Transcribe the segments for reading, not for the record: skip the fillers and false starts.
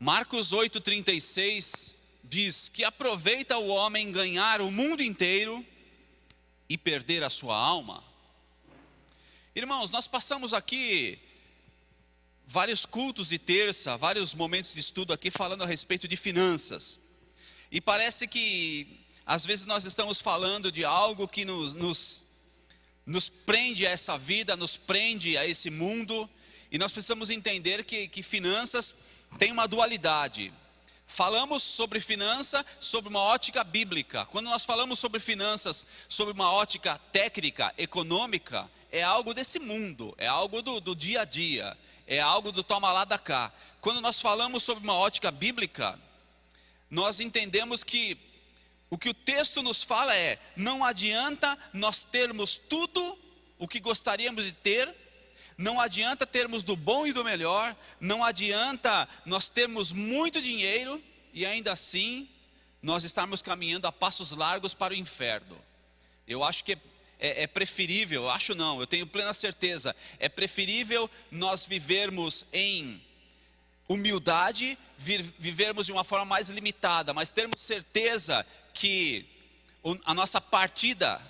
Marcos 8,36 diz que aproveita o homem ganhar o mundo inteiro e perder a sua alma. Irmãos, nós passamos aqui vários cultos de terça, vários momentos de estudo aqui falando a respeito de finanças. E parece que às vezes nós estamos falando de algo que nos prende a essa vida, nos prende a esse mundo. E nós precisamos entender que finanças tem uma dualidade. Falamos sobre finança sob uma ótica bíblica. Quando nós falamos sobre finanças sob uma ótica técnica, econômica, é algo desse mundo, é algo do dia a dia, é algo do toma lá da cá. Quando nós falamos sobre uma ótica bíblica, nós entendemos que o que o texto nos fala é: não adianta nós termos tudo o que gostaríamos de ter, não adianta termos do bom e do melhor, não adianta nós termos muito dinheiro e ainda assim nós estarmos caminhando a passos largos para o inferno. Eu acho que é preferível, acho não, eu tenho plena certeza, é preferível nós vivermos em humildade, vivermos de uma forma mais limitada, mas termos certeza que a nossa partida,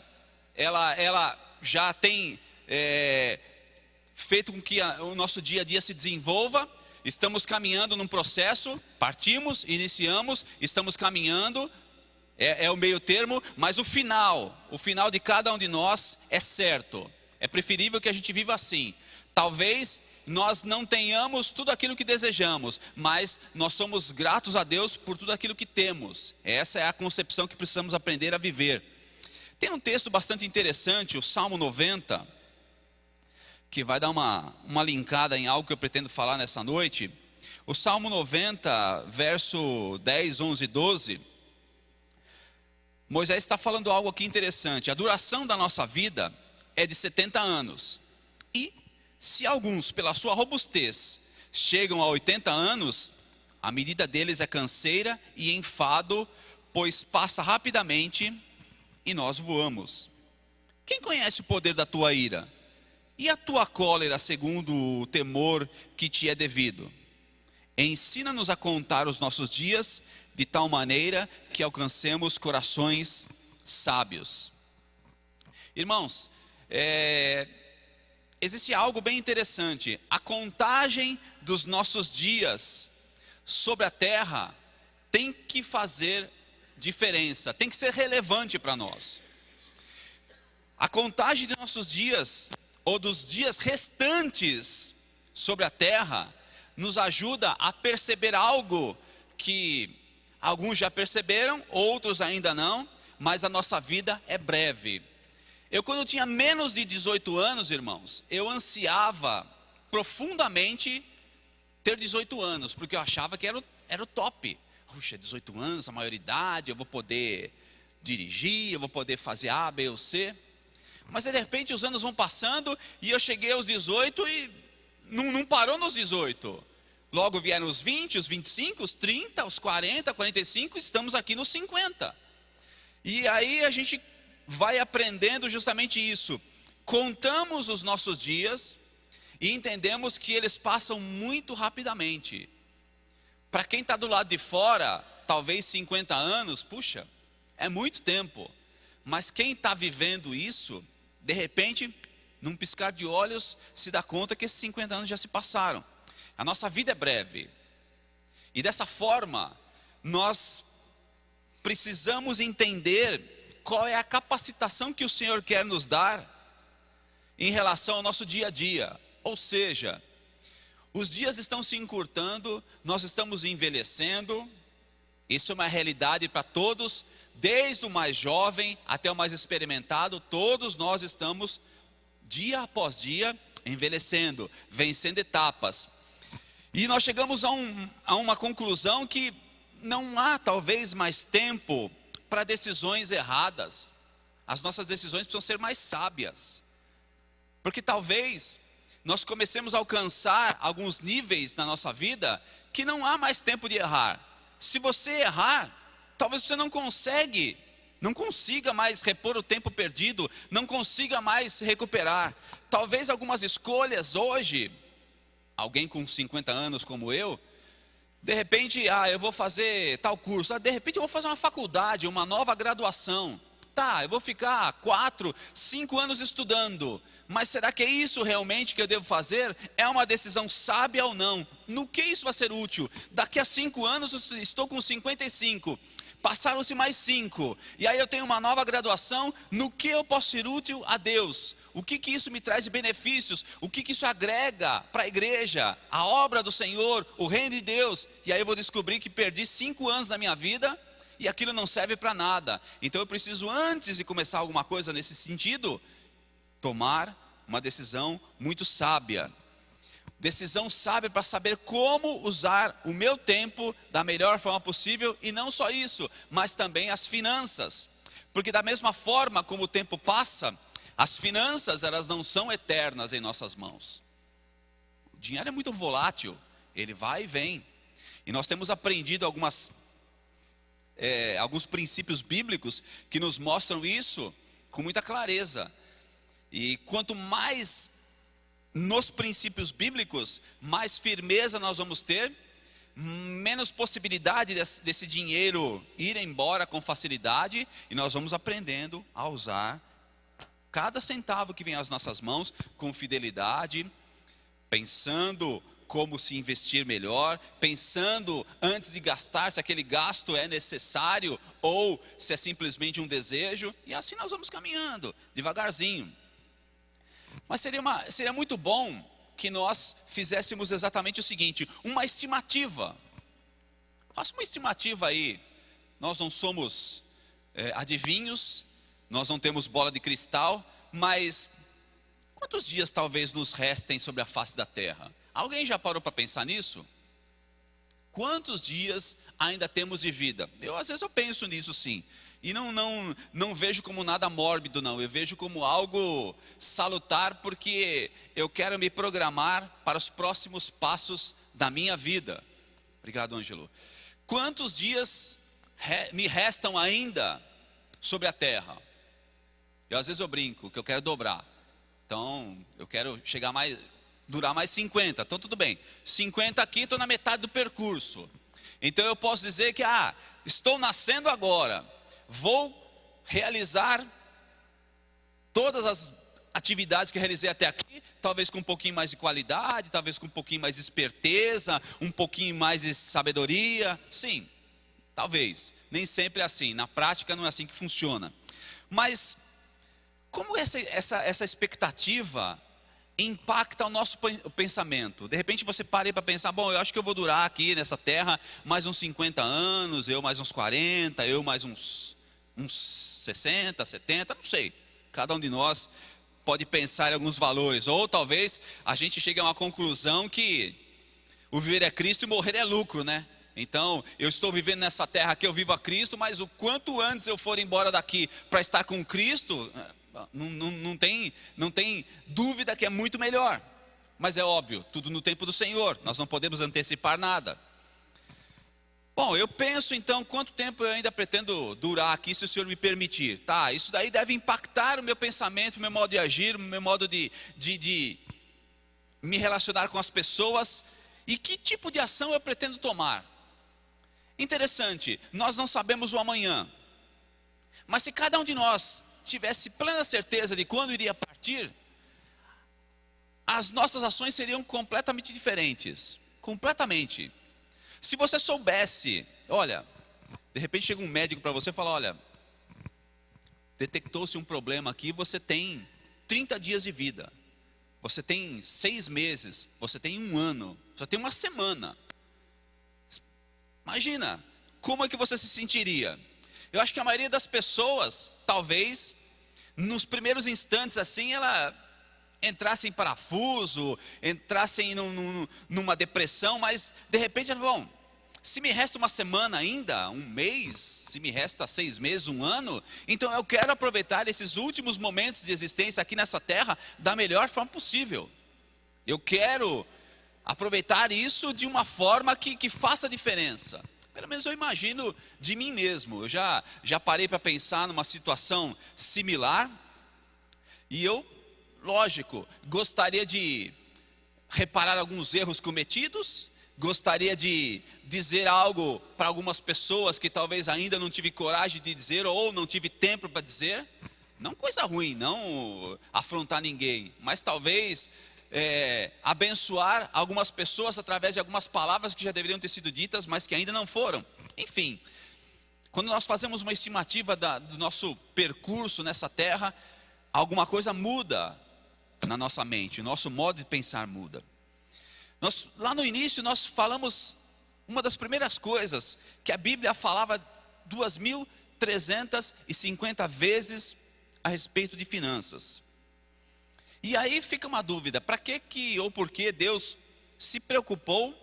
ela já tem feito com que o nosso dia a dia se desenvolva. Estamos caminhando num processo, partimos, iniciamos, estamos caminhando, é o meio termo, mas o final de cada um de nós é certo. É preferível que a gente viva assim. Talvez nós não tenhamos tudo aquilo que desejamos, mas nós somos gratos a Deus por tudo aquilo que temos. Essa é a concepção que precisamos aprender a viver. Tem um texto bastante interessante, o Salmo 90, que vai dar uma linkada em algo que eu pretendo falar nessa noite. O Salmo 90, verso 10, 11 e 12, Moisés está falando algo aqui interessante. A duração da nossa vida é de 70 anos. E se alguns, pela sua robustez, chegam a 80 anos, a medida deles é canseira e enfado, pois passa rapidamente e nós voamos. Quem conhece o poder da tua ira? E a tua cólera segundo o temor que te é devido? Ensina-nos a contar os nossos dias de tal maneira que alcancemos corações sábios. Irmãos, existe algo bem interessante. A contagem dos nossos dias sobre a terra tem que fazer diferença, tem que ser relevante para nós. A contagem de nossos dias, ou dos dias restantes sobre a terra, nos ajuda a perceber algo que alguns já perceberam, outros ainda não, mas a nossa vida é breve. Eu, quando tinha menos de 18 anos, irmãos, eu ansiava profundamente ter 18 anos, porque eu achava que era o top. Puxa, 18 anos, a maioridade, eu vou poder dirigir, eu vou poder fazer A, B ou C. Mas de repente os anos vão passando e eu cheguei aos 18 e não parou nos 18. Logo vieram os 20, os 25, os 30, os 40, 45, estamos aqui nos 50. E aí a gente vai aprendendo justamente isso. Contamos os nossos dias e entendemos que eles passam muito rapidamente. Para quem está do lado de fora, talvez 50 anos, puxa, é muito tempo. Mas quem está vivendo isso, de repente, num piscar de olhos, se dá conta que esses 50 anos já se passaram. A nossa vida é breve. E dessa forma, nós precisamos entender qual é a capacitação que o Senhor quer nos dar em relação ao nosso dia a dia. Ou seja, os dias estão se encurtando, nós estamos envelhecendo. Isso é uma realidade para todos, desde o mais jovem até o mais experimentado. Todos nós estamos, dia após dia, envelhecendo, vencendo etapas. E nós chegamos a uma conclusão que não há talvez mais tempo para decisões erradas. As nossas decisões precisam ser mais sábias. Porque talvez nós comecemos a alcançar alguns níveis na nossa vida que não há mais tempo de errar. Se você errar, talvez você não consiga mais repor o tempo perdido, não consiga mais se recuperar. Talvez algumas escolhas hoje, alguém com 50 anos como eu, De repente, eu vou fazer tal curso. De repente eu vou fazer uma faculdade, uma nova graduação. Tá, eu vou ficar 4, 5 anos estudando. Mas será que é isso realmente que eu devo fazer? É uma decisão sábia ou não? No que isso vai ser útil? Daqui a 5 anos eu estou com 55. Passaram-se mais 5. E aí eu tenho uma nova graduação. No que eu posso ser útil a Deus? O que isso me traz de benefícios? O que isso agrega para a igreja? A obra do Senhor, o reino de Deus. E aí eu vou descobrir que perdi 5 anos da minha vida e aquilo não serve para nada. Então eu preciso, antes de começar alguma coisa nesse sentido, tomar uma decisão muito sábia. Decisão sábia para saber como usar o meu tempo da melhor forma possível. E não só isso, mas também as finanças. Porque da mesma forma como o tempo passa, as finanças, elas não são eternas em nossas mãos. O dinheiro é muito volátil, ele vai e vem. E nós temos aprendido alguns princípios bíblicos que nos mostram isso com muita clareza. E quanto mais nos princípios bíblicos, mais firmeza nós vamos ter, menos possibilidade desse dinheiro ir embora com facilidade, e nós vamos aprendendo a usar cada centavo que vem às nossas mãos com fidelidade, pensando como se investir melhor, pensando antes de gastar se aquele gasto é necessário ou se é simplesmente um desejo, e assim nós vamos caminhando, devagarzinho. Mas seria muito bom que nós fizéssemos exatamente o seguinte, uma estimativa. Faça uma estimativa aí. Nós não somos adivinhos, nós não temos bola de cristal, mas quantos dias talvez nos restem sobre a face da terra? Alguém já parou para pensar nisso? Quantos dias ainda temos de vida? Às vezes eu penso nisso sim. E não vejo como nada mórbido não. Eu vejo como algo salutar, porque eu quero me programar para os próximos passos da minha vida. Obrigado, Ângelo. Quantos dias me restam ainda sobre a terra? Às vezes eu brinco que eu quero dobrar. Então eu quero durar mais 50. Então tudo bem. 50 aqui, estou na metade do percurso. Então eu posso dizer que estou nascendo agora. Vou realizar todas as atividades que realizei até aqui, talvez com um pouquinho mais de qualidade, talvez com um pouquinho mais de esperteza, um pouquinho mais de sabedoria. Sim, talvez. Nem sempre é assim. Na prática não é assim que funciona. Mas como essa expectativa impacta o nosso pensamento? De repente você para para pensar, bom, eu acho que eu vou durar aqui nessa terra mais uns 50 anos, eu mais uns 40, eu mais uns 60, 70, não sei. Cada um de nós pode pensar em alguns valores, ou talvez a gente chegue a uma conclusão que o viver é Cristo e morrer é lucro, né? Então, eu estou vivendo nessa terra que eu vivo a Cristo, mas o quanto antes eu for embora daqui para estar com Cristo, não tem dúvida que é muito melhor. Mas é óbvio, tudo no tempo do Senhor, nós não podemos antecipar nada. Bom, eu penso então, quanto tempo eu ainda pretendo durar aqui, se o Senhor me permitir. Tá, isso daí deve impactar o meu pensamento, o meu modo de agir, o meu modo de me relacionar com as pessoas. E que tipo de ação eu pretendo tomar? Interessante, nós não sabemos o amanhã. Mas se cada um de nós tivesse plena certeza de quando iria partir, as nossas ações seriam completamente diferentes. Completamente. Se você soubesse, olha, de repente chega um médico para você e fala, olha, detectou-se um problema aqui, você tem 30 dias de vida, você tem 6 meses, você tem 1 ano, você tem 1 semana. Imagina, como é que você se sentiria? Eu acho que a maioria das pessoas, talvez, nos primeiros instantes assim, ela entrasse em parafuso, entrasse numa depressão, mas de repente, bom, se me resta 1 semana ainda, 1 mês, se me resta 6 meses, 1 ano, então eu quero aproveitar esses últimos momentos de existência aqui nessa terra da melhor forma possível. Eu quero aproveitar isso de uma forma que faça diferença. Pelo menos eu imagino de mim mesmo. Eu já parei para pensar numa situação similar. E eu, lógico, gostaria de reparar alguns erros cometidos, gostaria de dizer algo para algumas pessoas que talvez ainda não tive coragem de dizer ou não tive tempo para dizer. Não coisa ruim, não afrontar ninguém, mas talvez abençoar algumas pessoas através de algumas palavras que já deveriam ter sido ditas, mas que ainda não foram. Enfim, quando nós fazemos uma estimativa do nosso percurso nessa terra, alguma coisa muda na nossa mente, o nosso modo de pensar muda. Lá no início nós falamos uma das primeiras coisas, que a Bíblia falava 2.350 vezes a respeito de finanças. E aí fica uma dúvida, para que ou por que Deus se preocupou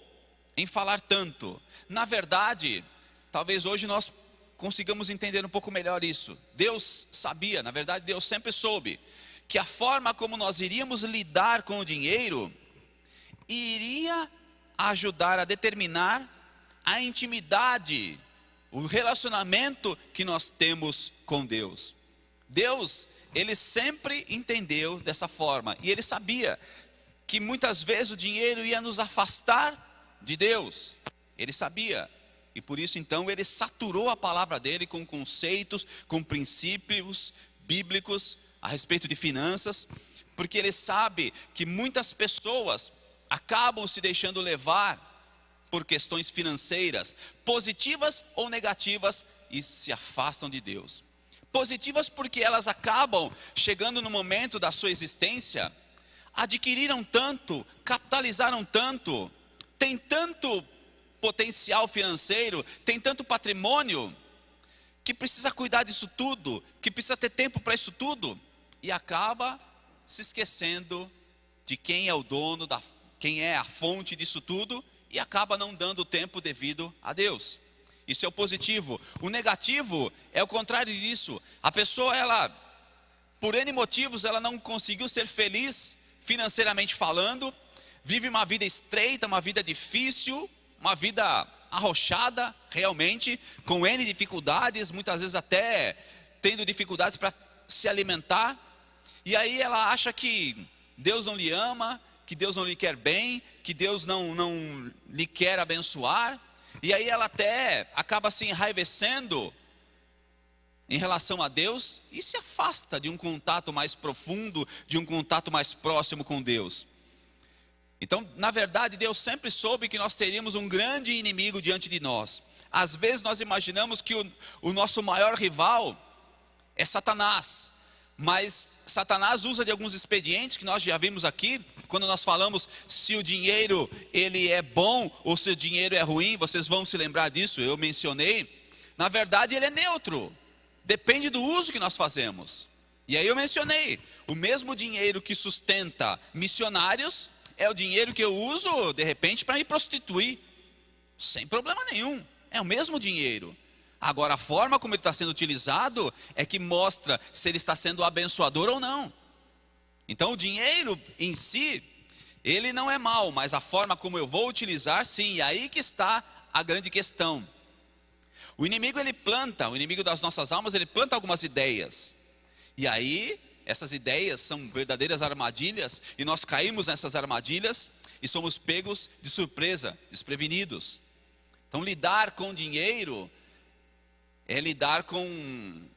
em falar tanto? Na verdade, talvez hoje nós consigamos entender um pouco melhor isso. Deus sabia, na verdade Deus sempre soube, que a forma como nós iríamos lidar com o dinheiro iria ajudar a determinar a intimidade, o relacionamento que nós temos com Deus. Deus, ele sempre entendeu dessa forma, e ele sabia que muitas vezes o dinheiro ia nos afastar de Deus. Ele sabia, e por isso então ele saturou a palavra dele com conceitos, com princípios bíblicos a respeito de finanças, porque ele sabe que muitas pessoas acabam se deixando levar por questões financeiras, positivas ou negativas, e se afastam de Deus. Positivas porque elas acabam chegando no momento da sua existência, adquiriram tanto, capitalizaram tanto, tem tanto potencial financeiro, tem tanto patrimônio, que precisa cuidar disso tudo, que precisa ter tempo para isso tudo, e acaba se esquecendo de quem é o dono, quem é a fonte disso tudo, e acaba não dando o tempo devido a Deus. Isso é o positivo. O negativo é o contrário disso. A pessoa, ela, por N motivos, ela não conseguiu ser feliz financeiramente falando, vive uma vida estreita, uma vida difícil, uma vida arrochada realmente, com N dificuldades, muitas vezes até tendo dificuldades para se alimentar, e aí ela acha que Deus não lhe ama, que Deus não lhe quer bem, que Deus não lhe quer abençoar, e aí ela até acaba se enraivecendo em relação a Deus, e se afasta de um contato mais profundo, de um contato mais próximo com Deus. Então, na verdade, Deus sempre soube que nós teríamos um grande inimigo diante de nós. Às vezes nós imaginamos que o nosso maior rival é Satanás, mas Satanás usa de alguns expedientes que nós já vimos aqui, quando nós falamos se o dinheiro ele é bom ou se o dinheiro é ruim, vocês vão se lembrar disso, eu mencionei. Na verdade ele é neutro, depende do uso que nós fazemos. E aí eu mencionei, o mesmo dinheiro que sustenta missionários é o dinheiro que eu uso de repente para me prostituir, sem problema nenhum, é o mesmo dinheiro. Agora, a forma como ele está sendo utilizado é que mostra se ele está sendo abençoador ou não. Então, o dinheiro em si, ele não é mal, mas a forma como eu vou utilizar, sim, e aí que está a grande questão. O inimigo, o inimigo das nossas almas, ele planta algumas ideias. E aí, essas ideias são verdadeiras armadilhas, e nós caímos nessas armadilhas e somos pegos de surpresa, desprevenidos. Então, lidar com dinheiro é lidar com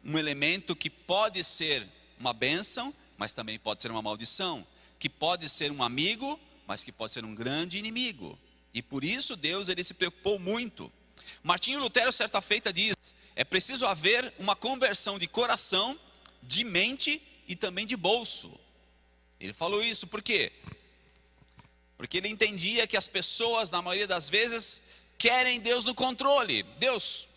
um elemento que pode ser uma bênção, mas também pode ser uma maldição, que pode ser um amigo, mas que pode ser um grande inimigo. E por isso Deus ele se preocupou muito. Martinho Lutero certa feita diz, é preciso haver uma conversão de coração, de mente e também de bolso. Ele falou isso, por quê? Porque ele entendia que as pessoas, na maioria das vezes, querem Deus no controle. Deus,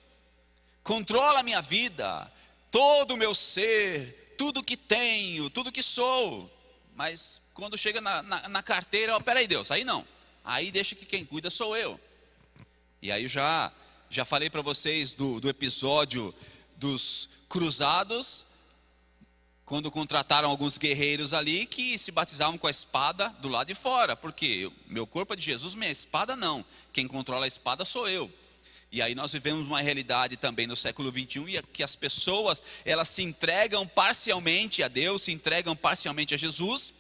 controla a minha vida, todo o meu ser, tudo que tenho, tudo que sou. Mas quando chega na carteira, peraí Deus, aí não. Aí deixa que quem cuida sou eu. E aí eu já falei para vocês do episódio dos cruzados, quando contrataram alguns guerreiros ali que se batizavam com a espada do lado de fora. Porque meu corpo é de Jesus, minha espada não. Quem controla a espada sou eu. E aí nós vivemos uma realidade também no século 21, e que as pessoas, elas se entregam parcialmente a Deus, se entregam parcialmente a Jesus,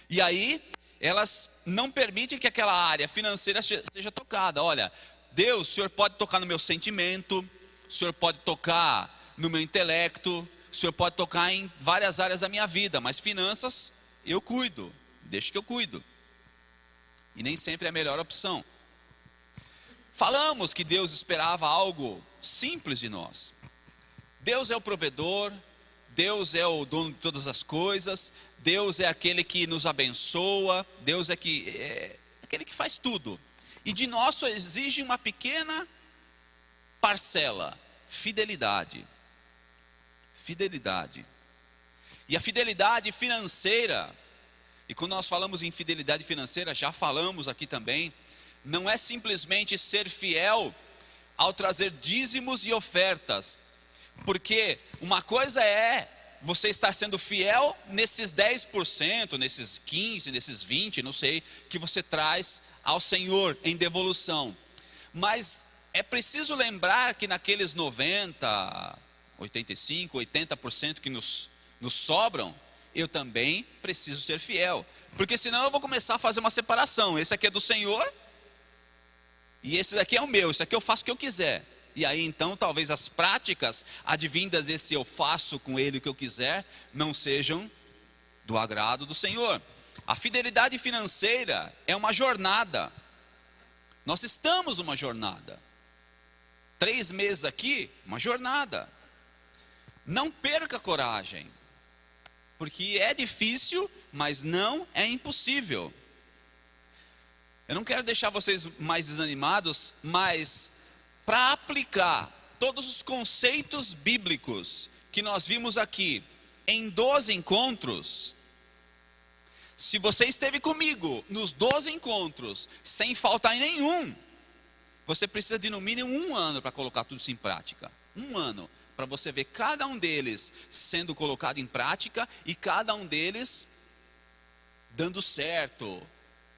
e aí elas não permitem que aquela área financeira seja tocada. Olha, Deus, o Senhor pode tocar no meu sentimento, o Senhor pode tocar no meu intelecto, o Senhor pode tocar em várias áreas da minha vida, mas finanças eu cuido, deixa que eu cuido. E nem sempre é a melhor opção. Falamos que Deus esperava algo simples de nós. Deus é o provedor, Deus é o dono de todas as coisas, Deus é aquele que nos abençoa, Deus é aquele que faz tudo. E de nós só exige uma pequena parcela: fidelidade. Fidelidade. E a fidelidade financeira, e quando nós falamos em fidelidade financeira, já falamos aqui também, não é simplesmente ser fiel ao trazer dízimos e ofertas, porque uma coisa é você estar sendo fiel nesses 10%, nesses 15%, nesses 20%, não sei, que você traz ao Senhor em devolução. Mas é preciso lembrar que naqueles 90%, 85%, 80% que nos sobram, eu também preciso ser fiel. Porque senão eu vou começar a fazer uma separação. Esse aqui é do Senhor e esse daqui é o meu, esse aqui eu faço o que eu quiser. E aí então talvez as práticas advindas desse eu faço com ele o que eu quiser não sejam do agrado do Senhor. A fidelidade financeira é uma jornada. Nós estamos numa jornada. 3 meses aqui, uma jornada. Não perca a coragem, porque é difícil, mas não é impossível. Eu não quero deixar vocês mais desanimados, mas para aplicar todos os conceitos bíblicos que nós vimos aqui em 12 encontros, se você esteve comigo nos 12 encontros, sem faltar em nenhum, você precisa de no mínimo 1 ano para colocar tudo isso em prática. 1 ano, para você ver cada um deles sendo colocado em prática e cada um deles dando certo,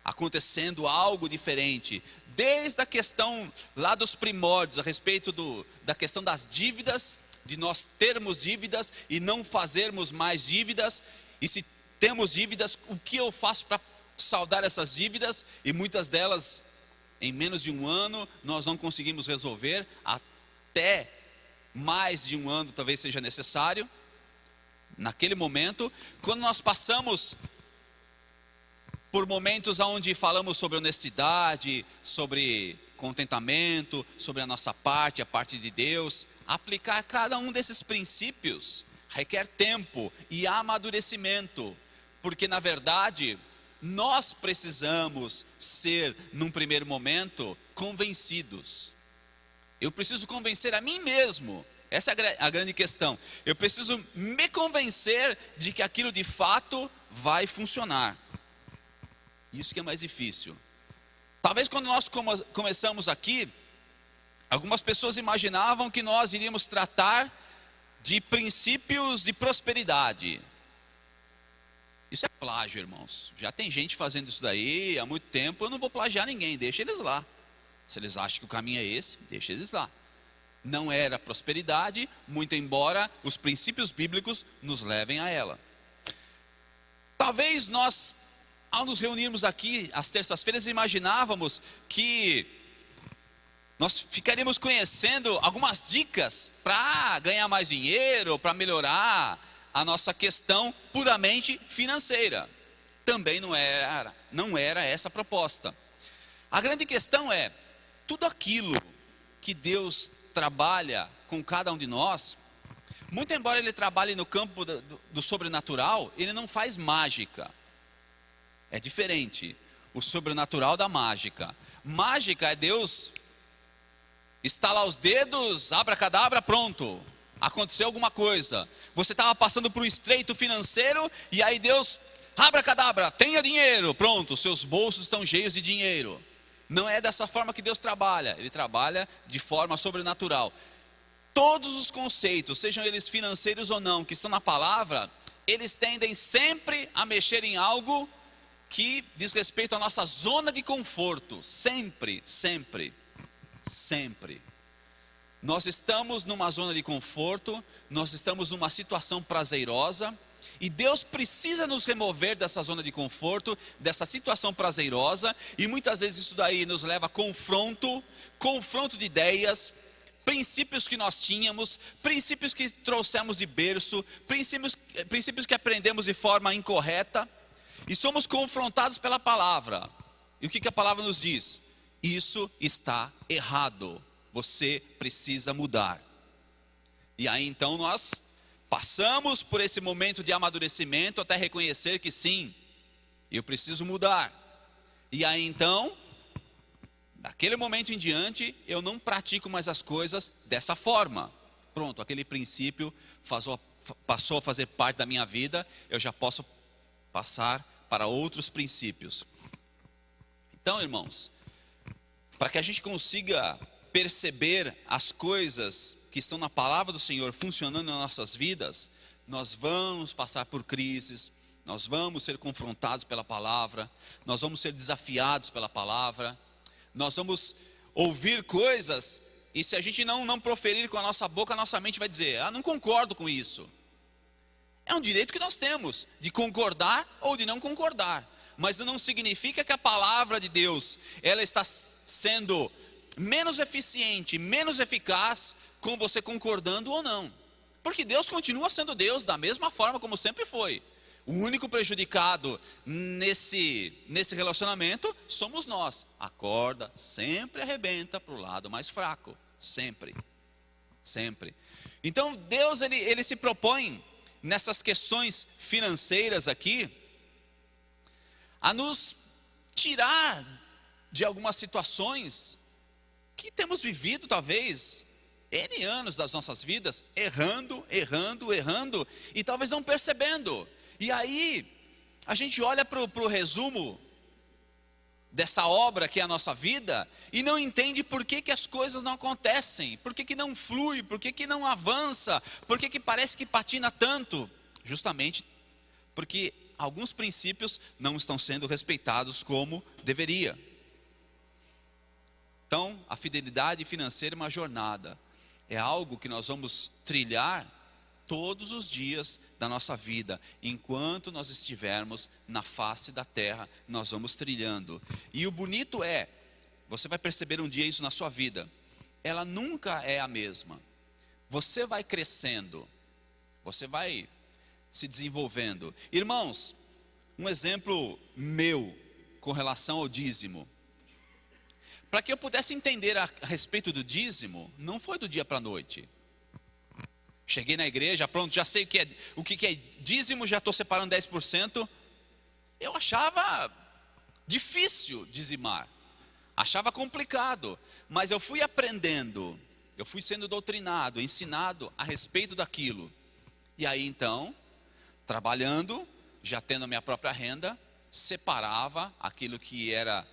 acontecendo algo diferente. Desde a questão lá dos primórdios, a respeito da questão das dívidas, de nós termos dívidas e não fazermos mais dívidas, e se temos dívidas, o que eu faço para saldar essas dívidas? E muitas delas, em menos de 1 ano, nós não conseguimos resolver, até mais de 1 ano talvez seja necessário. Naquele momento, quando nós passamos por momentos onde falamos sobre honestidade, sobre contentamento, sobre a nossa parte, a parte de Deus, aplicar cada um desses princípios requer tempo e amadurecimento, porque na verdade nós precisamos ser, num primeiro momento, convencidos. Eu preciso convencer a mim mesmo, essa é a grande questão. Eu preciso me convencer de que aquilo de fato vai funcionar. Isso que é mais difícil. Talvez quando nós começamos aqui, algumas pessoas imaginavam que nós iríamos tratar de princípios de prosperidade. Isso é plágio, irmãos. Já tem gente fazendo isso daí há muito tempo. Eu não vou plagiar ninguém, deixa eles lá. Se eles acham que o caminho é esse, deixa eles lá. Não era prosperidade, muito embora os princípios bíblicos nos levem a ela. Talvez nós, ao nos reunirmos aqui às terças-feiras, imaginávamos que nós ficaríamos conhecendo algumas dicas para ganhar mais dinheiro, para melhorar a nossa questão puramente financeira. Também não era essa a proposta. A grande questão é, tudo aquilo que Deus trabalha com cada um de nós, muito embora Ele trabalhe no campo do sobrenatural, Ele não faz mágica. É diferente o sobrenatural da mágica. Mágica é Deus estalar os dedos, abracadabra, pronto, aconteceu alguma coisa. Você estava passando por um estreito financeiro e aí Deus, abracadabra, tenha dinheiro, pronto, seus bolsos estão cheios de dinheiro. Não é dessa forma que Deus trabalha. Ele trabalha de forma sobrenatural. Todos os conceitos, sejam eles financeiros ou não, que estão na palavra, eles tendem sempre a mexer em algo que diz respeito à nossa zona de conforto. Sempre, sempre, sempre. Nós estamos numa zona de conforto, nós estamos numa situação prazerosa, E Deus precisa nos remover dessa zona de conforto, dessa situação prazerosa, e muitas vezes isso daí nos leva a confronto de ideias, princípios que nós tínhamos, princípios que trouxemos de berço, princípios que aprendemos de forma incorreta, e somos confrontados pela palavra. E o que a palavra nos diz? Isso está errado, você precisa mudar. E aí então nós passamos por esse momento de amadurecimento até reconhecer que sim, eu preciso mudar. E aí então, daquele momento em diante, eu não pratico mais as coisas dessa forma. Pronto, aquele princípio passou a fazer parte da minha vida, eu já posso passar para outros princípios. Então, irmãos, para que a gente consiga perceber as coisas que estão na palavra do Senhor funcionando nas nossas vidas, nós vamos passar por crises, nós vamos ser confrontados pela palavra, nós vamos ser desafiados pela palavra, nós vamos ouvir coisas, e se a gente não proferir com a nossa boca, a nossa mente vai dizer, não concordo com isso. É um direito que nós temos, de concordar ou de não concordar, mas não significa que a palavra de Deus, ela está sendo menos eficiente, menos eficaz, com você concordando ou não. Porque Deus continua sendo Deus da mesma forma como sempre foi. O único prejudicado nesse relacionamento somos nós. A corda sempre arrebenta para o lado mais fraco. Sempre. Sempre. Então Deus ele se propõe nessas questões financeiras aqui a nos tirar de algumas situações que temos vivido talvez N anos das nossas vidas, errando, e talvez não percebendo. E aí, a gente olha para o resumo dessa obra que é a nossa vida, e não entende por que as coisas não acontecem, por que não flui, por que não avança, por que parece que patina tanto. Justamente porque alguns princípios não estão sendo respeitados como deveria. Então, a fidelidade financeira é uma jornada. É algo que nós vamos trilhar todos os dias da nossa vida. Enquanto nós estivermos na face da terra, nós vamos trilhando. E o bonito é, você vai perceber um dia isso na sua vida, ela nunca é a mesma. Você vai crescendo, você vai se desenvolvendo. Irmãos, um exemplo meu com relação ao dízimo. Para que eu pudesse entender a respeito do dízimo, não foi do dia para a noite. Cheguei na igreja, pronto, já sei o que é dízimo, já estou separando 10%. Eu achava difícil dizimar, achava complicado, mas eu fui aprendendo, eu fui sendo doutrinado, ensinado a respeito daquilo. E aí então, trabalhando, já tendo a minha própria renda, separava aquilo que era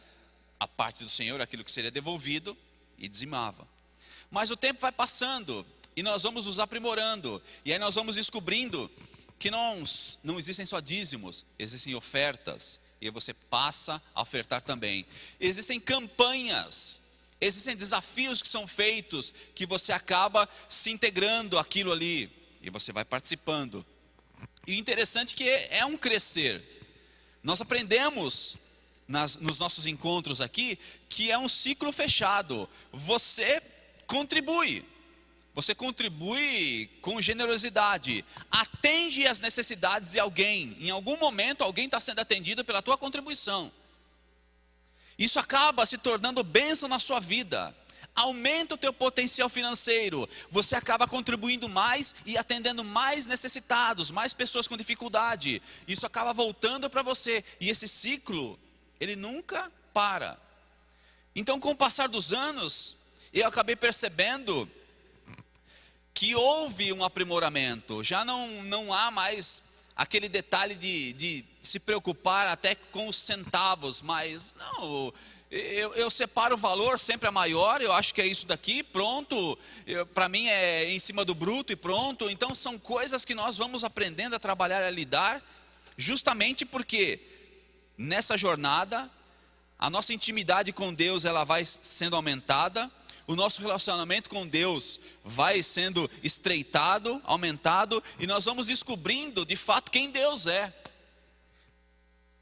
a parte do Senhor, aquilo que seria devolvido, e dizimava. Mas o tempo vai passando, e nós vamos nos aprimorando, e aí nós vamos descobrindo que não existem só dízimos, existem ofertas, e aí você passa a ofertar também. Existem campanhas, existem desafios que são feitos, que você acaba se integrando aquilo ali, e você vai participando. E o interessante é que é um crescer. Nós aprendemos nos nossos encontros aqui, que é um ciclo fechado. Você contribui com generosidade, atende às necessidades de alguém, em algum momento alguém está sendo atendido pela tua contribuição. Isso acaba se tornando bênção na sua vida, aumenta o teu potencial financeiro, você acaba contribuindo mais e atendendo mais necessitados, mais pessoas com dificuldade, isso acaba voltando para você, e esse ciclo, ele nunca para. Então, com o passar dos anos, eu acabei percebendo que houve um aprimoramento. Já não há mais aquele detalhe de se preocupar até com os centavos, mas não, eu separo o valor sempre a maior, eu acho que é isso daqui, pronto, para mim é em cima do bruto e pronto. Então são coisas que nós vamos aprendendo a trabalhar, a lidar, justamente porque nessa jornada, a nossa intimidade com Deus ela vai sendo aumentada, o nosso relacionamento com Deus vai sendo estreitado, aumentado, e nós vamos descobrindo de fato quem Deus é.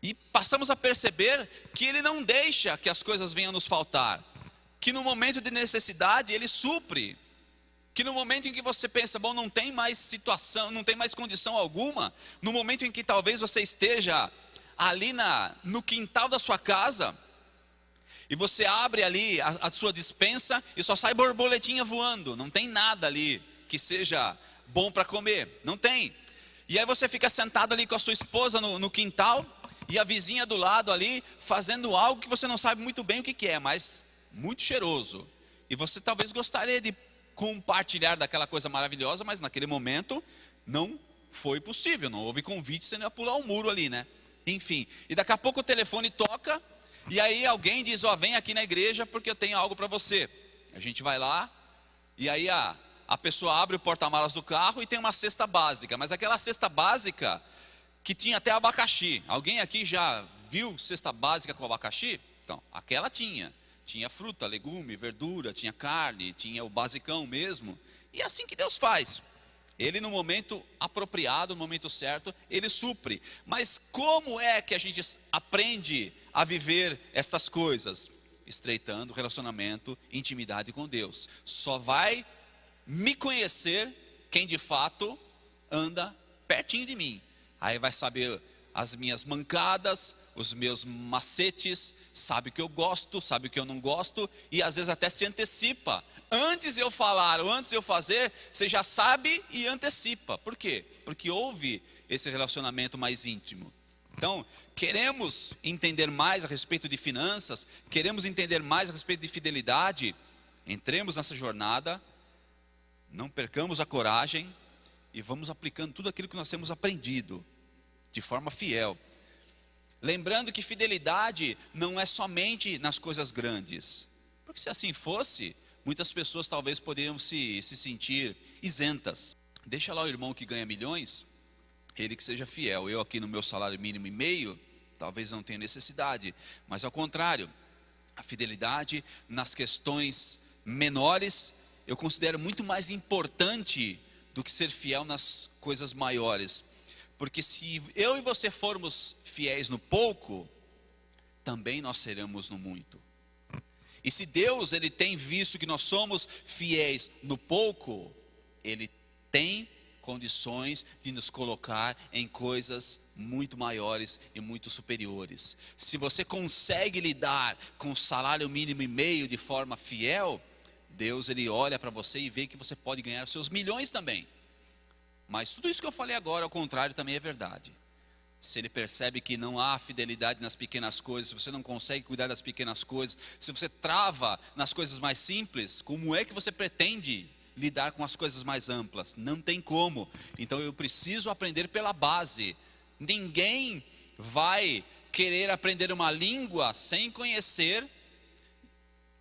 E passamos a perceber que Ele não deixa que as coisas venham nos faltar, que no momento de necessidade Ele supre, que no momento em que você pensa, bom, não tem mais situação, não tem mais condição alguma, no momento em que talvez você esteja ali no quintal da sua casa, e você abre ali a sua despensa e só sai borboletinha voando, não tem nada ali que seja bom para comer, não tem. E aí você fica sentado ali com a sua esposa no quintal, e a vizinha do lado ali fazendo algo que você não sabe muito bem o que é, mas muito cheiroso. E você talvez gostaria de compartilhar daquela coisa maravilhosa, mas naquele momento não foi possível, não houve convite, você não ia pular o muro ali, né? Enfim, e daqui a pouco o telefone toca, e aí alguém diz, ó, vem aqui na igreja porque eu tenho algo para você. A gente vai lá, e aí a pessoa abre o porta-malas do carro e tem uma cesta básica, mas aquela cesta básica que tinha até abacaxi. Alguém aqui já viu cesta básica com abacaxi? Então, aquela tinha fruta, legume, verdura, tinha carne, tinha o basicão mesmo. E é assim que Deus faz. Ele no momento apropriado, no momento certo, Ele supre. Mas como é que a gente aprende a viver essas coisas? Estreitando o relacionamento, intimidade com Deus. Só vai me conhecer quem de fato anda pertinho de mim. Aí vai saber as minhas mancadas, os meus macetes, sabe o que eu gosto, sabe o que eu não gosto, e às vezes até se antecipa. Antes de eu falar ou antes de eu fazer, você já sabe e antecipa. Por quê? Porque houve esse relacionamento mais íntimo. Então, queremos entender mais a respeito de finanças, queremos entender mais a respeito de fidelidade, entremos nessa jornada, não percamos a coragem e vamos aplicando tudo aquilo que nós temos aprendido, de forma fiel. Lembrando que fidelidade não é somente nas coisas grandes, porque se assim fosse, muitas pessoas talvez poderiam se sentir isentas. Deixa lá o irmão que ganha milhões, ele que seja fiel. Eu aqui no meu salário mínimo e meio, talvez não tenha necessidade, mas ao contrário, a fidelidade nas questões menores, eu considero muito mais importante do que ser fiel nas coisas maiores. Porque se eu e você formos fiéis no pouco, também nós seremos no muito. E se Deus ele tem visto que nós somos fiéis no pouco, Ele tem condições de nos colocar em coisas muito maiores e muito superiores. Se você consegue lidar com o salário mínimo e meio de forma fiel, Deus ele olha para você e vê que você pode ganhar os seus milhões também. Mas tudo isso que eu falei agora, ao contrário, também é verdade. Se ele percebe que não há fidelidade nas pequenas coisas, se você não consegue cuidar das pequenas coisas, se você trava nas coisas mais simples, como é que você pretende lidar com as coisas mais amplas? Não tem como. Então eu preciso aprender pela base. Ninguém vai querer aprender uma língua sem conhecer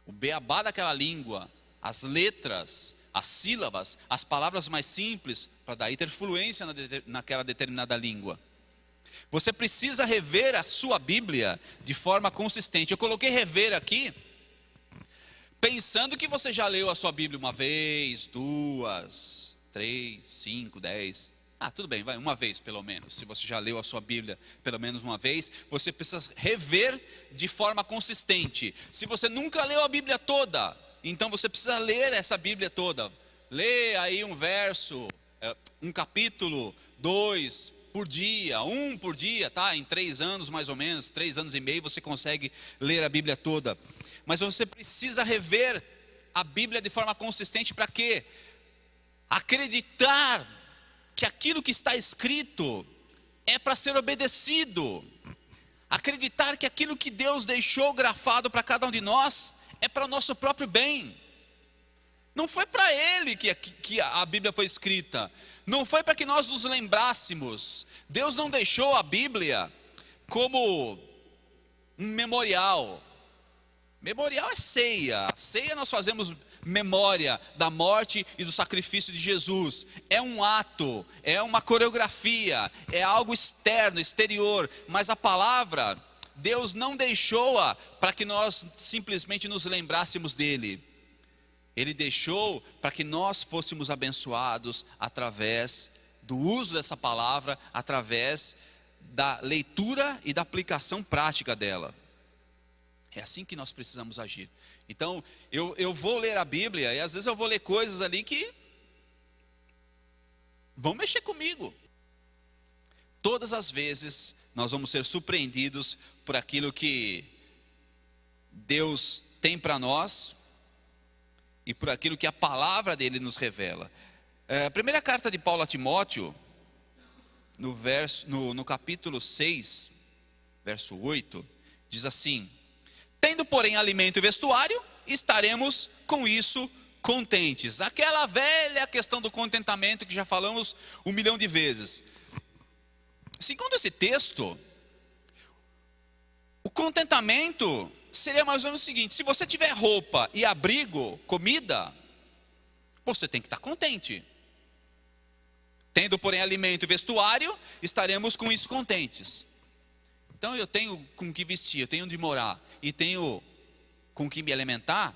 o beabá daquela língua, as letras, as sílabas, as palavras mais simples, para daí ter fluência naquela determinada língua. Você precisa rever a sua Bíblia de forma consistente. Eu coloquei rever aqui, pensando que você já leu a sua Bíblia uma vez, 2, 3, 5, 10. Tudo bem, vai uma vez pelo menos. Se você já leu a sua Bíblia pelo menos uma vez, você precisa rever de forma consistente. Se você nunca leu a Bíblia toda, então você precisa ler essa Bíblia toda. Lê aí um verso, um capítulo, 2 por dia, 1 por dia, tá? Em 3 anos mais ou menos, 3 anos e meio você consegue ler a Bíblia toda. Mas você precisa rever a Bíblia de forma consistente para quê? Acreditar que aquilo que está escrito é para ser obedecido. Acreditar que aquilo que Deus deixou grafado para cada um de nós é para o nosso próprio bem. Não foi para Ele que a Bíblia foi escrita. Não foi para que nós nos lembrássemos. Deus não deixou a Bíblia como um memorial. Memorial é ceia. Ceia nós fazemos memória da morte e do sacrifício de Jesus. É um ato, é uma coreografia, é algo externo, exterior. Mas a palavra, Deus não deixou-a para que nós simplesmente nos lembrássemos dele. Ele deixou para que nós fôssemos abençoados através do uso dessa palavra, através da leitura e da aplicação prática dela. É assim que nós precisamos agir. Então, eu vou ler a Bíblia e às vezes eu vou ler coisas ali que vão mexer comigo. Todas as vezes nós vamos ser surpreendidos por aquilo que Deus tem para nós e por aquilo que a palavra dele nos revela. A primeira carta de Paulo a Timóteo, no capítulo 6, verso 8, diz assim: tendo, porém, alimento e vestuário, estaremos com isso contentes. Aquela velha questão do contentamento que já falamos 1 milhão de vezes. Segundo esse texto, o contentamento seria mais ou menos o seguinte: se você tiver roupa e abrigo, comida, você tem que estar contente. Tendo, porém, alimento e vestuário, estaremos com isso contentes. Então eu tenho com que vestir, eu tenho onde morar e tenho com que me alimentar,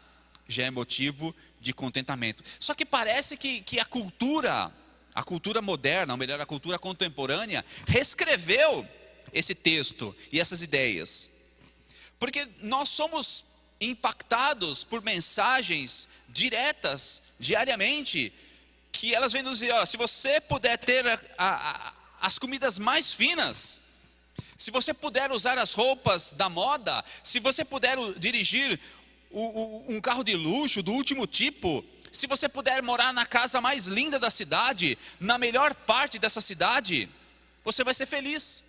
já é motivo de contentamento. Só que parece que a cultura moderna, ou melhor, a cultura contemporânea, reescreveu esse texto e essas ideias. Porque nós somos impactados por mensagens diretas, diariamente, que elas vêm nos dizer: ó, se você puder ter as comidas mais finas, se você puder usar as roupas da moda, se você puder dirigir um carro de luxo do último tipo, se você puder morar na casa mais linda da cidade, na melhor parte dessa cidade, você vai ser feliz.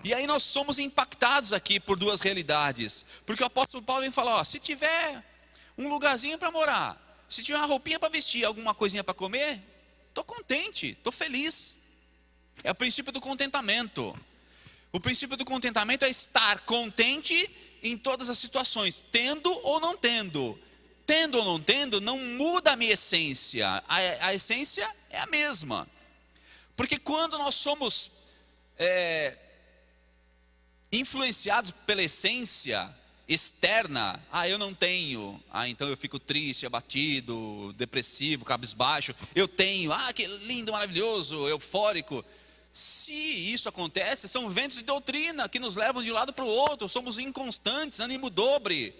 E aí nós somos impactados aqui por duas realidades. Porque o apóstolo Paulo vem falar: ó, se tiver um lugarzinho para morar, se tiver uma roupinha para vestir, alguma coisinha para comer, estou contente, estou feliz. É o princípio do contentamento. O princípio do contentamento é estar contente em todas as situações, tendo ou não tendo. Tendo ou não tendo, não muda a minha essência. A essência é a mesma. Porque quando nós somos influenciados pela essência externa, eu não tenho, então eu fico triste, abatido, depressivo, cabisbaixo. Eu tenho, que lindo, maravilhoso, eufórico. Se isso acontece, são ventos de doutrina que nos levam de um lado para o outro. Somos inconstantes, ânimo dobre.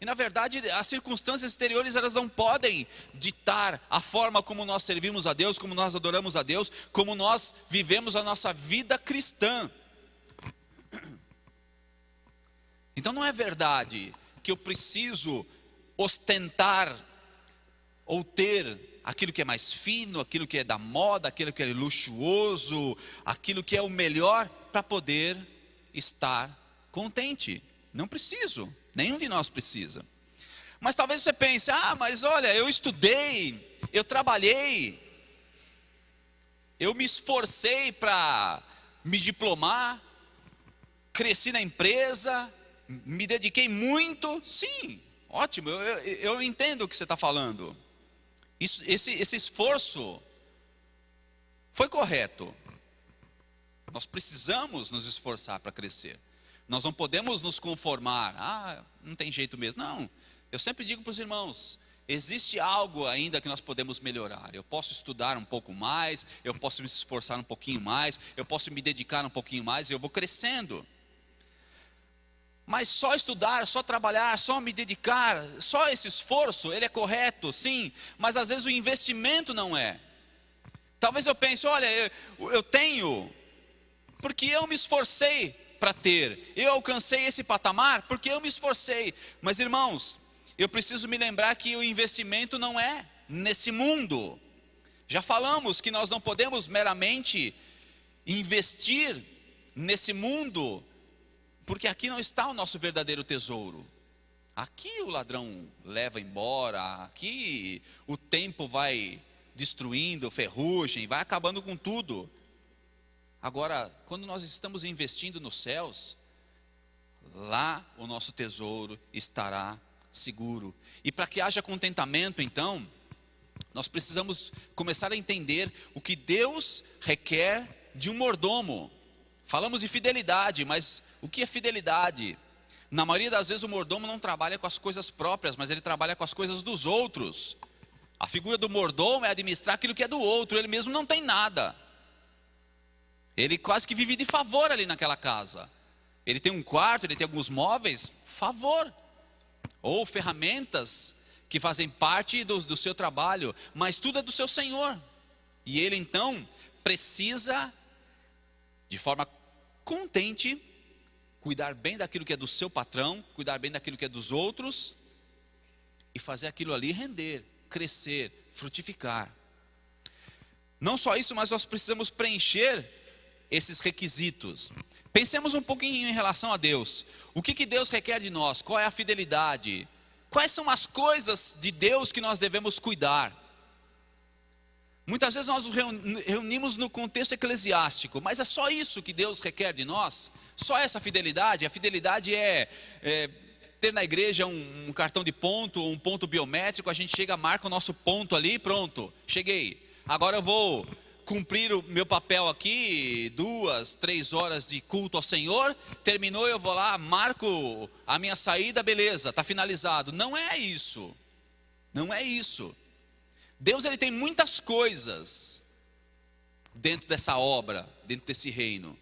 E na verdade as circunstâncias exteriores, elas não podem ditar a forma como nós servimos a Deus, como nós adoramos a Deus, como nós vivemos a nossa vida cristã. Então não é verdade que eu preciso ostentar ou ter aquilo que é mais fino, aquilo que é da moda, aquilo que é luxuoso, aquilo que é o melhor para poder estar contente. Não preciso, nenhum de nós precisa. Mas talvez você pense: mas olha, eu estudei, eu trabalhei, eu me esforcei para me diplomar, cresci na empresa, me dediquei muito. Sim, ótimo, eu entendo o que você está falando. Esse esforço foi correto. Nós precisamos nos esforçar para crescer. Nós não podemos nos conformar. Não tem jeito mesmo. Não, eu sempre digo para os irmãos: existe algo ainda que nós podemos melhorar. Eu posso estudar um pouco mais, eu posso me esforçar um pouquinho mais, eu posso me dedicar um pouquinho mais, e eu vou crescendo. Mas só estudar, só trabalhar, só me dedicar, só esse esforço, ele é correto, sim, mas às vezes o investimento não é. Talvez eu pense: olha, eu tenho, porque eu me esforcei para ter, eu alcancei esse patamar, porque eu me esforcei. Mas irmãos, eu preciso me lembrar que o investimento não é nesse mundo. Já falamos que nós não podemos meramente investir nesse mundo, porque aqui não está o nosso verdadeiro tesouro. Aqui o ladrão leva embora, aqui o tempo vai destruindo, ferrugem, vai acabando com tudo. Agora, quando nós estamos investindo nos céus, lá o nosso tesouro estará seguro. E para que haja contentamento, então, nós precisamos começar a entender o que Deus requer de um mordomo. Falamos de fidelidade, mas o que é fidelidade? Na maioria das vezes o mordomo não trabalha com as coisas próprias, mas ele trabalha com as coisas dos outros. A figura do mordomo é administrar aquilo que é do outro, ele mesmo não tem nada. Ele quase que vive de favor ali naquela casa. Ele tem um quarto, ele tem alguns móveis, favor. Ou ferramentas que fazem parte do seu trabalho, mas tudo é do seu Senhor. E ele então precisa, de forma contente, cuidar bem daquilo que é do seu patrão, cuidar bem daquilo que é dos outros, e fazer aquilo ali render, crescer, frutificar. Não só isso, mas nós precisamos preencher esses requisitos. Pensemos um pouquinho em relação a Deus. O que Deus requer de nós? Qual é a fidelidade? Quais são as coisas de Deus que nós devemos cuidar? Muitas vezes nós nos reunimos no contexto eclesiástico, mas é só isso que Deus requer de nós? Só essa fidelidade? A fidelidade é ter na igreja um cartão de ponto, um ponto biométrico, a gente chega, marca o nosso ponto ali, pronto, cheguei. Agora eu vou cumprir o meu papel aqui, 2, 3 horas de culto ao Senhor, terminou, eu vou lá, marco a minha saída, beleza, está finalizado. Não é isso, não é isso. Deus, ele tem muitas coisas dentro dessa obra, dentro desse reino,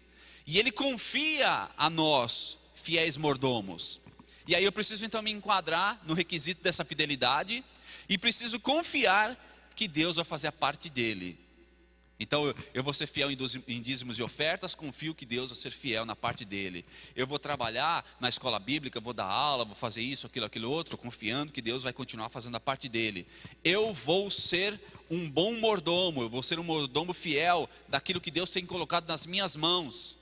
e ele confia a nós, fiéis mordomos. E aí eu preciso então me enquadrar no requisito dessa fidelidade, e preciso confiar que Deus vai fazer a parte dele. Então eu vou ser fiel em dízimos e ofertas, confio que Deus vai ser fiel na parte dele. Eu vou trabalhar na escola bíblica, vou dar aula, vou fazer isso, aquilo outro, confiando que Deus vai continuar fazendo a parte dele. Eu vou ser um bom mordomo, eu vou ser um mordomo fiel daquilo que Deus tem colocado nas minhas mãos.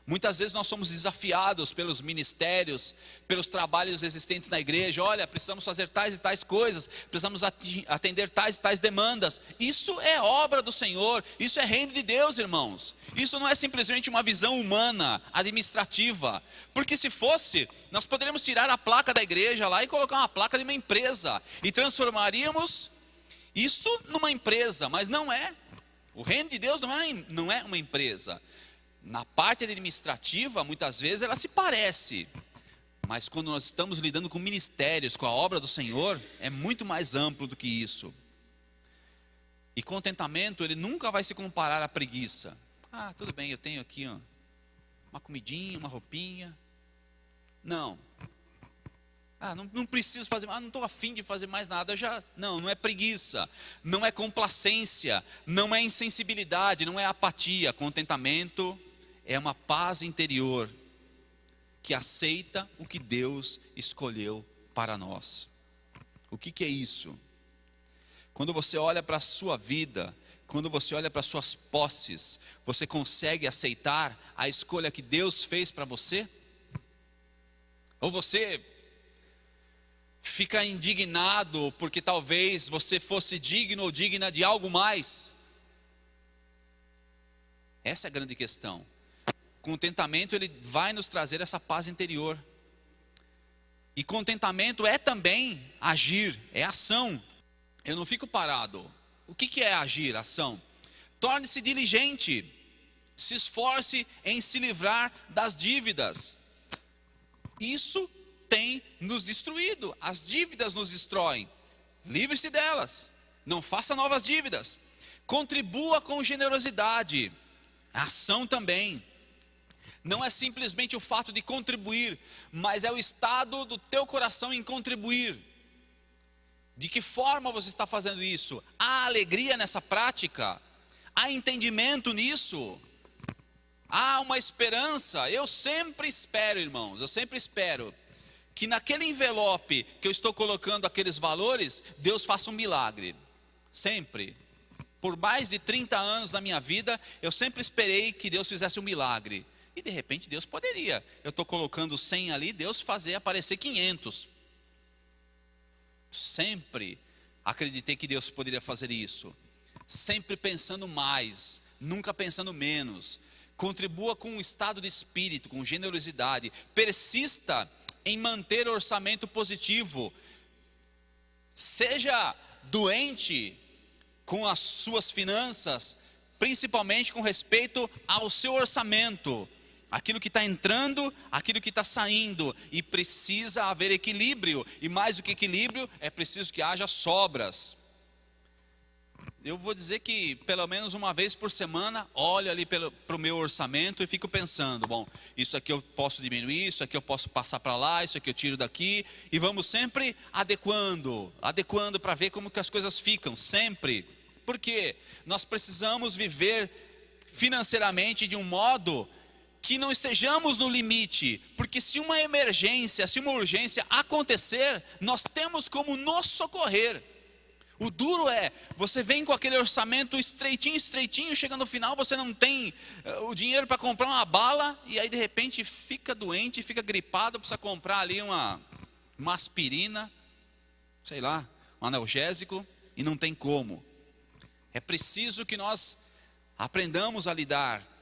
Muitas vezes nós somos desafiados pelos ministérios, pelos trabalhos existentes na igreja. Olha, precisamos fazer tais e tais coisas, precisamos atender tais e tais demandas. Isso é obra do Senhor, isso é reino de Deus, irmãos. Isso não é simplesmente uma visão humana, administrativa. Porque se fosse, nós poderíamos tirar a placa da igreja lá e colocar uma placa de uma empresa, e transformaríamos isso numa empresa, mas não é. O reino de Deus não é uma empresa. Na parte administrativa, muitas vezes ela se parece, mas quando nós estamos lidando com ministérios, com a obra do Senhor, é muito mais amplo do que isso. E contentamento, ele nunca vai se comparar à preguiça. Ah, tudo bem, eu tenho aqui uma comidinha, uma roupinha. Não. Ah, não preciso fazer, não estou afim de fazer mais nada. Não é preguiça, não é complacência, não é insensibilidade, não é apatia. Contentamento é uma paz interior que aceita o que Deus escolheu para nós. O que é isso? Quando você olha para a sua vida, quando você olha para as suas posses, você consegue aceitar a escolha que Deus fez para você? Ou você fica indignado porque talvez você fosse digno ou digna de algo mais? Essa é a grande questão. Contentamento, ele vai nos trazer essa paz interior. E contentamento é também agir, é ação. Eu não fico parado. O que é agir, ação? Torne-se diligente, se esforce em se livrar das dívidas. Isso tem nos destruído, as dívidas nos destroem. Livre-se delas, não faça novas dívidas. Contribua com generosidade, ação também. Não é simplesmente o fato de contribuir, mas é o estado do teu coração em contribuir. De que forma você está fazendo isso? Há alegria nessa prática? Há entendimento nisso? Há uma esperança? Eu sempre espero, irmãos, eu sempre espero que naquele envelope que eu estou colocando aqueles valores, Deus faça um milagre. Sempre. Por mais de 30 anos da minha vida, eu sempre esperei que Deus fizesse um milagre. E de repente Deus poderia. Eu estou colocando 100 ali, Deus fazer aparecer 500. Sempre acreditei que Deus poderia fazer isso. Sempre pensando mais, nunca pensando menos. Contribua com um estado de espírito, com generosidade. Persista em manter o orçamento positivo. Seja doente com as suas finanças, principalmente com respeito ao seu orçamento. aquilo que está entrando, aquilo que está saindo, e precisa haver equilíbrio, e mais do que equilíbrio, é preciso que haja sobras. Eu vou dizer que pelo menos uma vez por semana, olho ali para o meu orçamento e fico pensando, bom, isso aqui eu posso diminuir, isso aqui eu posso passar para lá, isso aqui eu tiro daqui, e vamos sempre adequando para ver como que as coisas ficam, sempre. Porque nós precisamos viver financeiramente de um modo que não estejamos no limite, porque se uma emergência, se uma urgência acontecer, nós temos como nos socorrer. O duro é, você vem com aquele orçamento estreitinho, chega no final, você não tem o dinheiro para comprar uma bala, e aí de repente fica doente, fica gripado, precisa comprar ali uma aspirina, sei lá, um analgésico, e não tem como. É preciso que nós aprendamos a lidar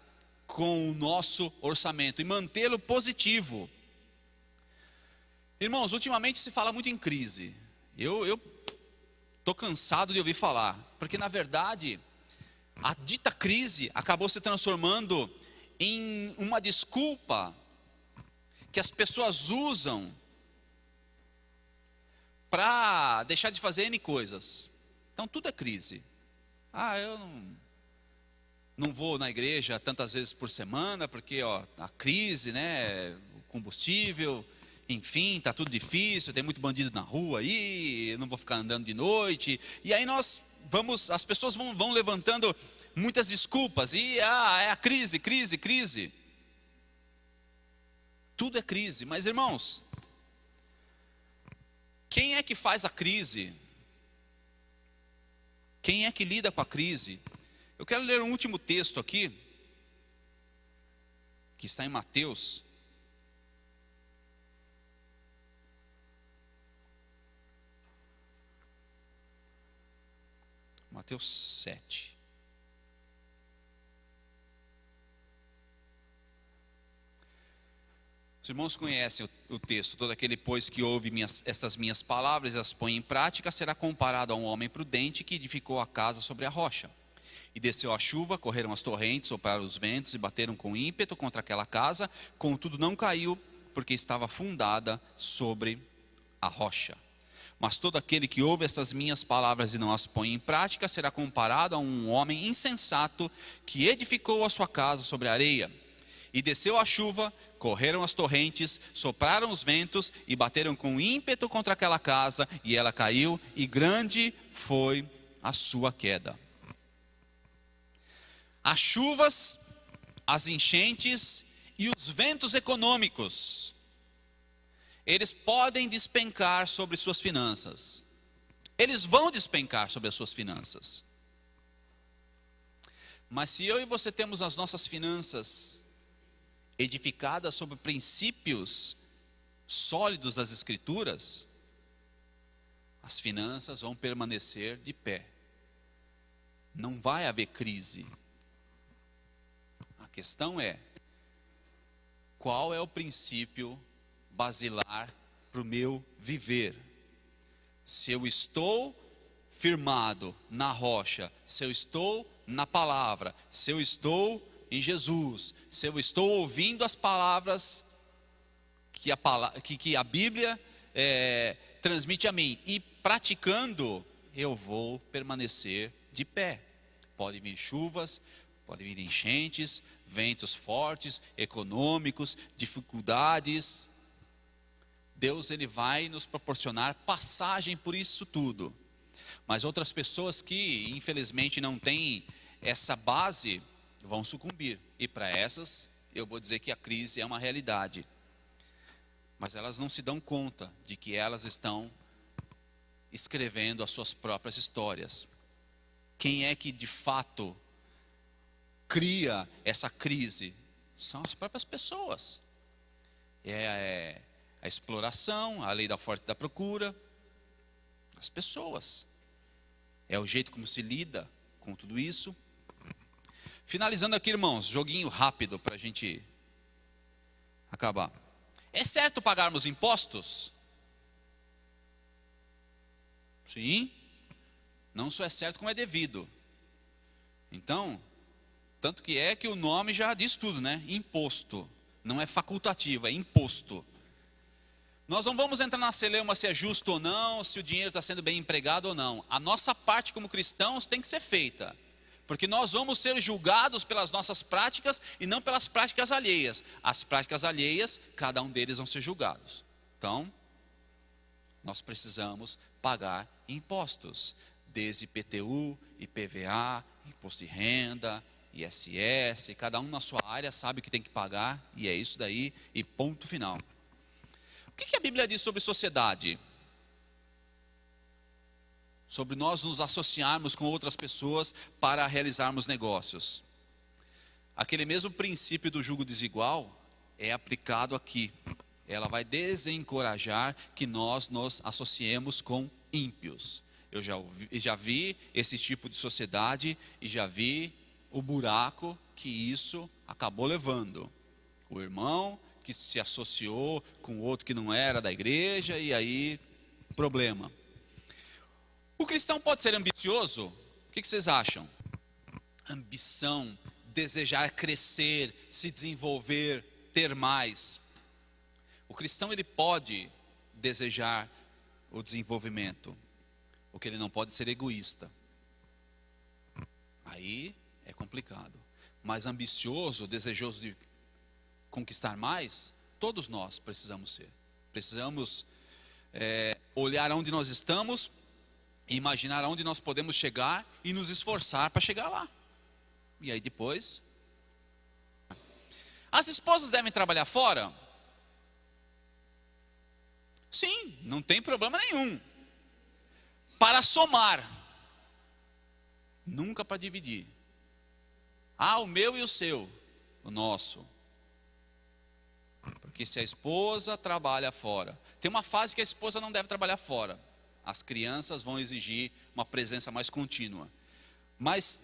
com o nosso orçamento e mantê-lo positivo. Irmãos, ultimamente se fala muito em crise. Eu estou cansado de ouvir falar, porque na verdade a dita crise acabou se transformando em uma desculpa que as pessoas usam para deixar de fazer N coisas. Então tudo é crise. Eu não vou na igreja tantas vezes por semana, porque a crise, né, o combustível, enfim, está tudo difícil, tem muito bandido na rua aí, eu não vou ficar andando de noite. E aí as pessoas vão levantando muitas desculpas, e é a crise. Tudo é crise, mas irmãos, quem é que faz a crise? Quem é que lida com a crise? Eu quero ler um último texto aqui, que está em Mateus. Mateus 7. Os irmãos conhecem o texto. Todo aquele, pois, que ouve estas minhas palavras e as põe em prática, será comparado a um homem prudente que edificou a casa sobre a rocha. E desceu a chuva, correram as torrentes, sopraram os ventos e bateram com ímpeto contra aquela casa, contudo não caiu, porque estava fundada sobre a rocha. Mas todo aquele que ouve estas minhas palavras e não as põe em prática, será comparado a um homem insensato que edificou a sua casa sobre a areia. E desceu a chuva, correram as torrentes, sopraram os ventos e bateram com ímpeto contra aquela casa, e ela caiu, e grande foi a sua queda. As chuvas, as enchentes e os ventos econômicos, eles podem despencar sobre suas finanças. Eles vão despencar sobre as suas finanças. Mas se eu e você temos as nossas finanças edificadas sobre princípios sólidos das Escrituras, as finanças vão permanecer de pé. Não vai haver crise. A questão é, qual é o princípio basilar para o meu viver? Se eu estou firmado na rocha, se eu estou na palavra, se eu estou em Jesus, se eu estou ouvindo as palavras que a Bíblia transmite a mim e praticando, eu vou permanecer de pé. Podem vir chuvas, podem vir enchentes, ventos fortes, econômicos, dificuldades. Deus, ele vai nos proporcionar passagem por isso tudo. Mas outras pessoas que infelizmente não têm essa base vão sucumbir. E para essas, eu vou dizer que a crise é uma realidade. Mas elas não se dão conta de que elas estão escrevendo as suas próprias histórias. Quem é que de fato cria essa crise? São as próprias pessoas. A exploração, a lei da oferta e da procura. As pessoas. É o jeito como se lida com tudo isso. Finalizando aqui, irmãos, joguinho rápido para a gente acabar. É certo pagarmos impostos? Sim. Não só é certo como é devido. Então, tanto que o nome já diz tudo, né? Imposto. Não é facultativo, é imposto. Nós não vamos entrar na celeuma se é justo ou não, se o dinheiro está sendo bem empregado ou não. A nossa parte como cristãos tem que ser feita. Porque nós vamos ser julgados pelas nossas práticas e não pelas práticas alheias. As práticas alheias, cada um deles vão ser julgados. Então, nós precisamos pagar impostos. Desde IPTU, IPVA, Imposto de Renda, ISS. Cada um na sua área sabe o que tem que pagar. E é isso daí e ponto final. O que a Bíblia diz sobre sociedade? Sobre nós nos associarmos com outras pessoas para realizarmos negócios. Aquele mesmo princípio do jugo desigual é aplicado aqui. Ela vai desencorajar que nós nos associemos com ímpios. Eu já vi esse tipo de sociedade e já vi o buraco que isso acabou levando. O irmão que se associou com outro que não era da igreja e aí, problema. O cristão pode ser ambicioso? O que vocês acham? Ambição, desejar crescer, se desenvolver, ter mais. O cristão ele pode desejar o desenvolvimento. O que ele não pode ser egoísta. Aí é complicado. Mas ambicioso, desejoso de conquistar mais, todos nós precisamos ser. Precisamos olhar onde nós estamos, imaginar aonde nós podemos chegar e nos esforçar para chegar lá. E aí depois... As esposas devem trabalhar fora? Sim, não tem problema nenhum. Para somar, nunca para dividir. O meu e o seu, o nosso. Porque se a esposa trabalha fora, tem uma fase que a esposa não deve trabalhar fora. As crianças vão exigir uma presença mais contínua. Mas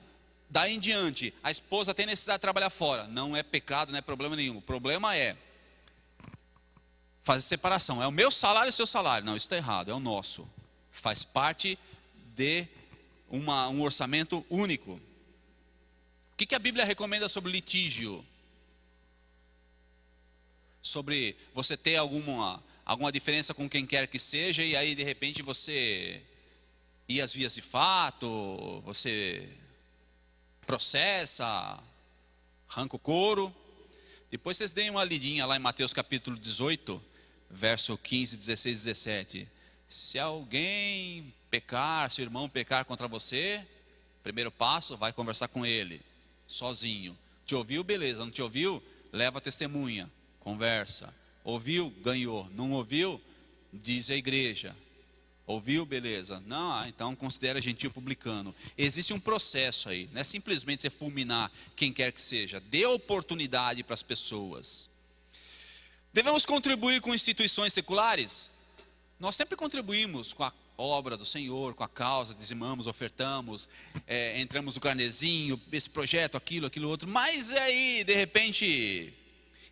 daí em diante, a esposa tem necessidade de trabalhar fora. Não é pecado, não é problema nenhum. O problema é fazer separação. É o meu salário e o seu salário. Não, isso está errado, é o nosso. Faz parte de um orçamento único. O que a Bíblia recomenda sobre litígio? Sobre você ter alguma diferença com quem quer que seja e aí de repente você ir às vias de fato, você processa, arranca o couro. Depois vocês deem uma lidinha lá em Mateus capítulo 18, verso 15, 16 e 17. Se alguém pecar, se o irmão pecar contra você, primeiro passo, vai conversar com ele, sozinho. Te ouviu? Beleza. Não te ouviu? Leva a testemunha, conversa. Ouviu? Ganhou. Não ouviu? Diz a igreja. Ouviu? Beleza. Não, então considera gentil publicano. Existe um processo aí. Não é simplesmente você fulminar quem quer que seja. Dê oportunidade para as pessoas. Devemos contribuir com instituições seculares? Nós sempre contribuímos com a obra do Senhor, com a causa, dizimamos, ofertamos, entramos no carnezinho, esse projeto, aquilo outro. Mas aí, de repente,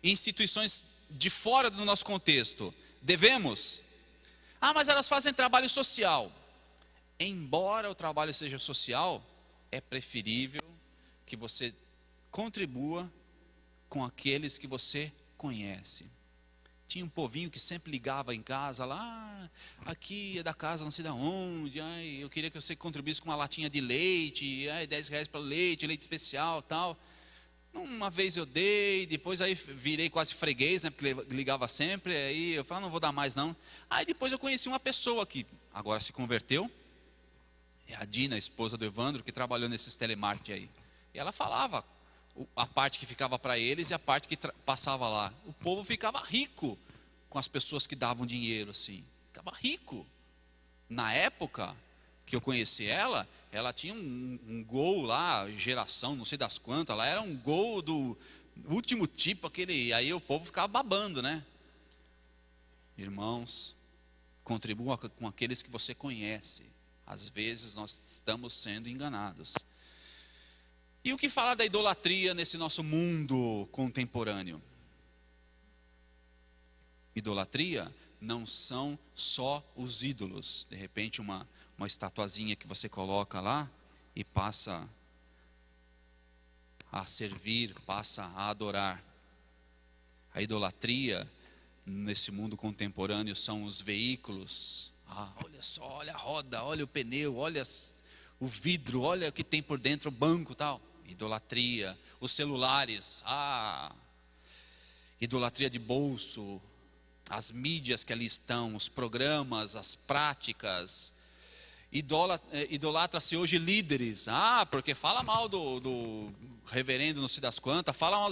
instituições de fora do nosso contexto, devemos? Mas elas fazem trabalho social. Embora o trabalho seja social, é preferível que você contribua com aqueles que você conhece. Tinha um povinho que sempre ligava em casa lá, aqui é da casa não sei de onde, eu queria que você contribuísse com uma latinha de leite, R$10 para leite especial tal. Uma vez eu dei, depois aí virei quase freguês, né, porque ligava sempre, aí eu falei, não vou dar mais não. Aí depois eu conheci uma pessoa que agora se converteu, é a Dina, a esposa do Evandro, que trabalhou nesses telemarketing aí. E ela falava a parte que ficava para eles e a parte que passava lá. O povo ficava rico com as pessoas que davam dinheiro assim, ficava rico. Na época que eu conheci ela tinha um Gol lá, geração, não sei das quantas, lá era um Gol do último tipo, aquele, aí o povo ficava babando, né? Irmãos, contribua com aqueles que você conhece. Às vezes nós estamos sendo enganados. E o que falar da idolatria nesse nosso mundo contemporâneo? Idolatria não são só os ídolos. De repente uma estatuazinha que você coloca lá e passa a servir, passa a adorar. A idolatria nesse mundo contemporâneo são os veículos. Olha só, olha a roda, olha o pneu, olha o vidro, olha o que tem por dentro, o banco, tal. Idolatria. Os celulares, idolatria de bolso, as mídias que ali estão, os programas, as práticas. Idolatra-se hoje líderes, porque fala mal do reverendo não sei das quantas, fala mal,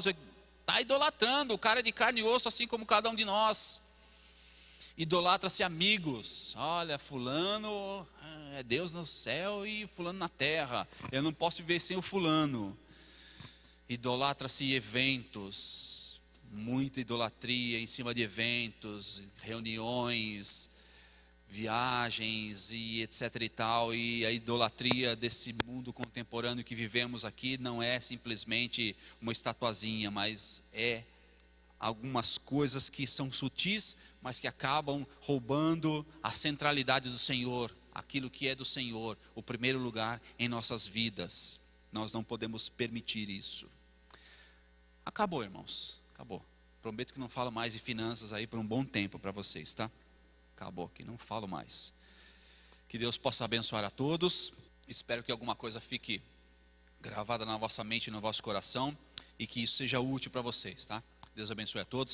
está idolatrando, o cara é de carne e osso assim como cada um de nós. Idolatra-se amigos, olha, fulano é Deus no céu e fulano na terra, eu não posso viver sem o fulano. Idolatra-se eventos, muita idolatria em cima de eventos, reuniões, viagens e etc e tal. E a idolatria desse mundo contemporâneo que vivemos aqui não é simplesmente uma estatuazinha, mas é algumas coisas que são sutis, mas que acabam roubando a centralidade do Senhor, aquilo que é do Senhor, o primeiro lugar em nossas vidas. Nós não podemos permitir isso. Acabou, irmãos, acabou. Prometo que não falo mais de finanças aí por um bom tempo para vocês, tá? Acabou aqui, não falo mais. Que Deus possa abençoar a todos. Espero que alguma coisa fique gravada na vossa mente e no vosso coração e que isso seja útil para vocês, tá? Deus abençoe a todos.